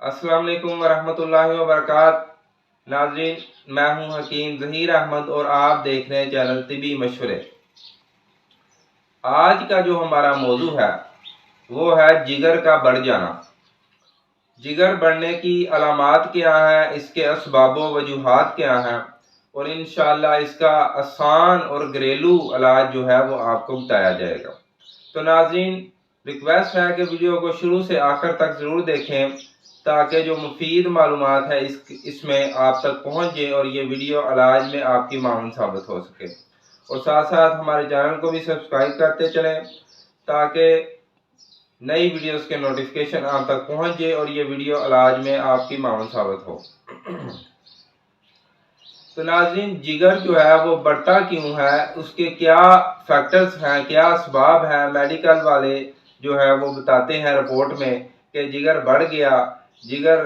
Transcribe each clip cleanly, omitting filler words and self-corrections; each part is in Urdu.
السلام علیکم ورحمۃ اللہ وبرکاتہ۔ ناظرین، میں ہوں حکیم ظہیر احمد اور آپ دیکھ رہے ہیں چینل طبی مشورے۔ آج کا جو ہمارا موضوع ہے وہ ہے جگر کا بڑھ جانا۔ جگر بڑھنے کی علامات کیا ہیں، اس کے اسباب و وجوہات کیا ہیں، اور انشاءاللہ اس کا آسان اور گھریلو علاج جو ہے وہ آپ کو بتایا جائے گا۔ تو ناظرین، ریکویسٹ ہے کہ ویڈیو کو شروع سے آخر تک ضرور دیکھیں تاکہ جو مفید معلومات ہے اس میں آپ تک پہنچ جائے اور یہ ویڈیو علاج میں آپ کی معاون ثابت ہو سکے۔ اور ساتھ ساتھ ہمارے چینل کو بھی سبسکرائب کرتے چلیں تاکہ نئی ویڈیوز کے نوٹیفیکیشن آپ تک پہنچ جائے اور یہ ویڈیو علاج میں آپ کی معاون ثابت ہو۔ تو ناظرین، جگر جو ہے وہ بڑھتا کیوں ہے، اس کے کیا فیکٹرز ہیں، کیا اسباب ہیں، میڈیکل والے جو ہے وہ بتاتے ہیں رپورٹ میں کہ جگر بڑھ گیا۔ جگر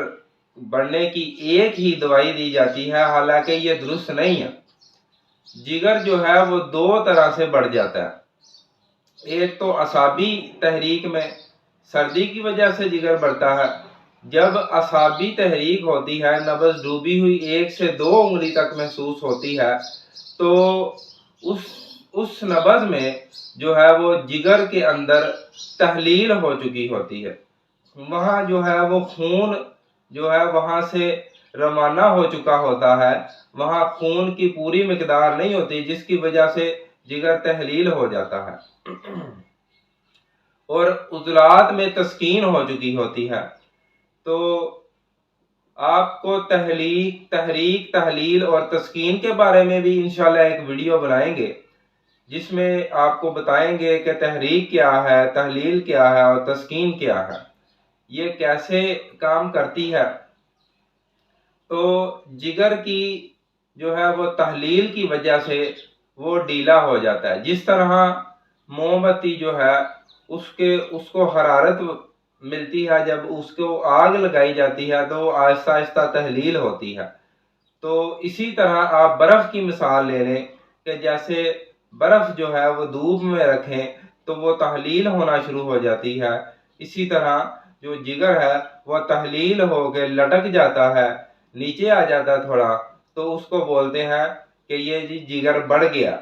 بڑھنے کی ایک ہی دوائی دی جاتی ہے، حالانکہ یہ درست نہیں ہے۔ جگر جو ہے وہ دو طرح سے بڑھ جاتا ہے۔ ایک تو اعصابی تحریک میں، سردی کی وجہ سے جگر بڑھتا ہے۔ جب اعصابی تحریک ہوتی ہے، نبض ڈوبی ہوئی 1 سے 2 انگلی تک محسوس ہوتی ہے، تو اس نبض میں جو ہے وہ جگر کے اندر تحلیل ہو چکی ہوتی ہے۔ وہاں جو ہے وہ خون جو ہے وہاں سے روانہ ہو چکا ہوتا ہے، وہاں خون کی پوری مقدار نہیں ہوتی، جس کی وجہ سے جگر تحلیل ہو جاتا ہے اور عضلات میں تسکین ہو چکی ہوتی ہے۔ تو آپ کو تحریک، تحلیل اور تسکین کے بارے میں بھی انشاءاللہ ایک ویڈیو بنائیں گے جس میں آپ کو بتائیں گے کہ تحریک کیا ہے، تحلیل کیا ہے اور تسکین کیا ہے، یہ کیسے کام کرتی ہے۔ تو جگر کی جو ہے وہ تحلیل کی وجہ سے وہ ڈھیلا ہو جاتا ہے۔ جس طرح موم بتی جو ہے اس کو حرارت ملتی ہے، جب اس کو آگ لگائی جاتی ہے تو آہستہ آہستہ تحلیل ہوتی ہے۔ تو اسی طرح آپ برف کی مثال لے لیں کہ جیسے برف جو ہے وہ دھوپ میں رکھیں تو وہ تحلیل ہونا شروع ہو جاتی ہے، اسی طرح جو جگر ہے وہ تحلیل ہو کے لٹک جاتا ہے، نیچے آ جاتا ہے تھوڑا، تو اس کو بولتے ہیں کہ یہ جگر بڑھ گیا۔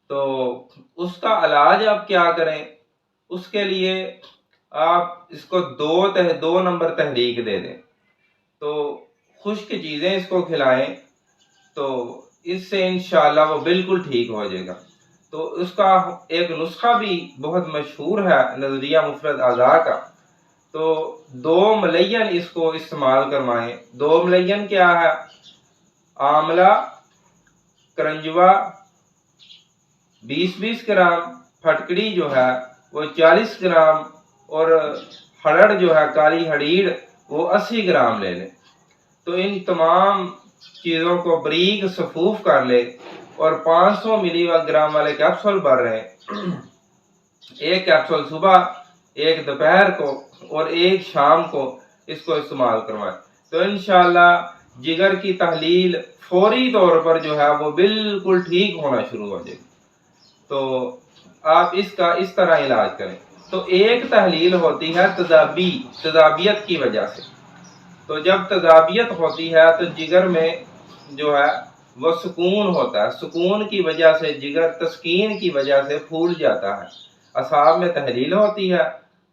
تو اس کا علاج آپ کیا کریں؟ اس کے لیے آپ اس کو دو نمبر تحریک دے دیں، تو خشک چیزیں اس کو کھلائیں، تو اس سے انشاءاللہ وہ بالکل ٹھیک ہو جائے گا۔ تو اس کا ایک نسخہ بھی بہت مشہور ہے نظریہ مفرد اعضاء کا۔ تو 2 ملین اس کو استعمال کروائیں۔ 2 ملین کیا ہے؟ آملہ، کرنجوا 20 گرام، پھٹکڑی جو ہے وہ 40 گرام، اور ہڑڑ جو ہے کالی ہڑیڑ وہ 80 گرام لے لیں۔ تو ان تمام چیزوں کو باریک صفوف کر لے اور 500 ملی گرام والے کیپسول بھر رہے ہیں، ایک کیپسول صبح، ایک دوپہر کو اور ایک شام کو اس کو استعمال کروائیں۔ تو انشاءاللہ جگر کی تحلیل فوری طور پر جو ہے وہ بالکل ٹھیک ہونا شروع ہو جائے گی۔ تو آپ اس کا اس طرح علاج کریں۔ تو ایک تحلیل ہوتی ہے تذابیت کی وجہ سے۔ تو جب تذابیت ہوتی ہے تو جگر میں جو ہے وہ سکون ہوتا ہے، سکون کی وجہ سے جگر تسکین کی وجہ سے پھول جاتا ہے۔ اعصاب میں تحلیل ہوتی ہے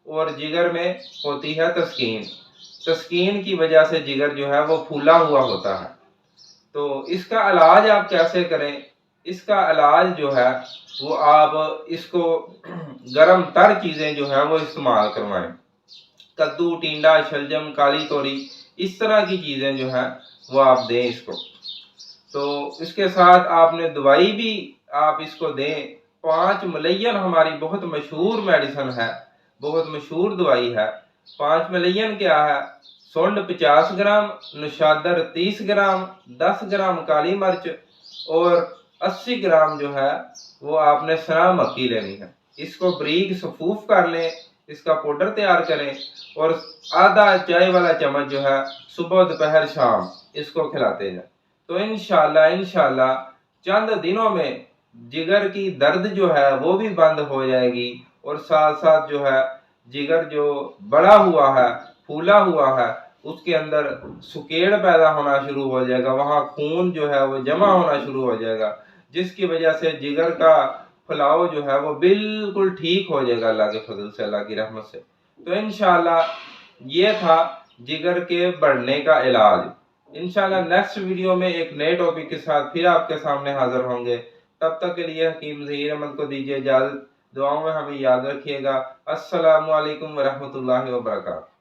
اور جگر میں ہوتی ہے تسکین، تسکین کی وجہ سے جگر جو ہے وہ پھولا ہوا ہوتا ہے۔ تو اس کا علاج آپ کیسے کریں؟ اس کا علاج جو ہے وہ آپ اس کو گرم تر چیزیں جو ہیں وہ استعمال کروائیں، کدو، ٹینڈا، شلجم، کالی توری، اس طرح کی چیزیں جو ہیں وہ آپ دیں اس کو۔ تو اس کے ساتھ آپ نے دوائی بھی آپ اس کو دیں۔ 5 ملین ہماری بہت مشہور میڈیسن ہے، بہت مشہور دوائی ہے۔ 5 ملین کیا ہے؟ سونڈ 50 گرام، نشادر 30 گرام، 10 گرام کالی مرچ اور 80 گرام جو ہے وہ آپ نے سنا مکی لینی ہے۔ اس کو باریک صفوف کر لیں، اس کا پاؤڈر تیار کریں اور آدھا چائے والا چمچ جو ہے صبح، دوپہر، شام اس کو کھلاتے جائیں۔ تو انشاءاللہ چند دنوں میں جگر کی درد جو ہے وہ بھی بند ہو جائے گی، اور ساتھ ساتھ جو ہے جگر جو بڑا ہوا ہے پھولا ہوا ہے اس کے اندر سکیڑ پیدا ہونا شروع ہو جائے گا، وہاں خون جو ہے وہ جمع ہونا شروع ہو جائے گا، جس کی وجہ سے جگر کا پھلاؤ جو ہے وہ بالکل ٹھیک ہو جائے گا اللہ کے فضل سے، اللہ کی رحمت سے۔ تو انشاءاللہ یہ تھا جگر کے بڑھنے کا علاج۔ انشاءاللہ نیکسٹ ویڈیو میں ایک نئے ٹاپک کے ساتھ پھر آپ کے سامنے حاضر ہوں گے۔ تب تک کے لیے حکیم ظہیر احمد کو دیجیے اجازت، دعاؤں میں ہمیں یاد رکھیے گا۔ السلام علیکم ورحمۃ اللہ وبرکاتہ۔